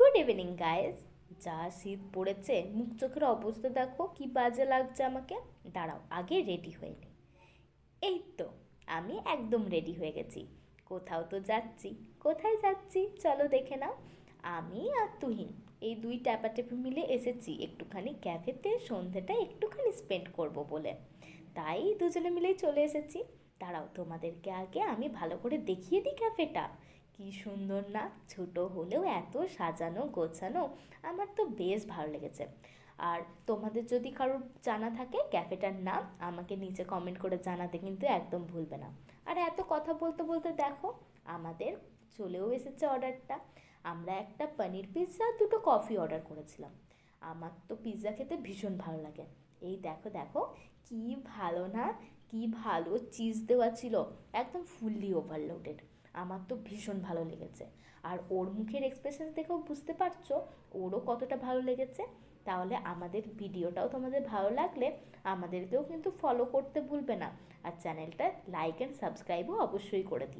Good evening guys. যা শীত পড়েছে, মুখ চোখের অবস্থা দেখো কি বাজে লাগছে আমাকে। দাঁড়াও আগে রেডি হয়ে নিই। এই তো আমি একদম রেডি হয়ে গেছি। কোথাও তো যাচ্ছি। কোথায় যাচ্ছি চলো দেখে নাও। আমি আর তুহিন এই দুই ট্যাপাটেপি মিলে এসেছি একটুখানি ক্যাফেতে সন্ধেটা একটুখানি স্পেন্ড করব বলে। তাই দুজনে মিলেই চলে এসেছি। দাঁড়াও তোমাদেরকে আগে আমি ভালো করে দেখিয়ে দিই ক্যাফেটা। কি সুন্দর না, ছোট হলেও এত সাজানো গোছানো, আমার তো বেশ ভালো লেগেছে। আর তোমাদের যদি কারোর জানা থাকে ক্যাফেটার নাম, আমাকে নিচে কমেন্ট করে জানাতে কিন্তু একদম ভুলবে না। আর এত কথা বলতে বলতে দেখো আমাদের চলেও এসেছে অর্ডারটা। আমরা একটা পনির পিৎজা দুটো কফি অর্ডার করেছিলাম। আমার তো পিৎজা খেতে ভীষণ ভালো লাগে। এই দেখো দেখো, কি ভালো না, কি ভালো চিজ দেওয়া ছিল, একদম ফুললি ওভারলোডেড। আমার তো ভীষণ ভালো লেগেছে। আর ওর মুখের এক্সপ্রেশন দেখেও বুঝতে পারছো ওরও কতটা ভালো লেগেছে। তাহলে আমাদের ভিডিওটাও তোমাদের ভালো লাগলে আমাদেরকেও কিন্তু ফলো করতে ভুলবে না। আর চ্যানেলটা লাইক অ্যান্ড সাবস্ক্রাইবও অবশ্যই করে দিও।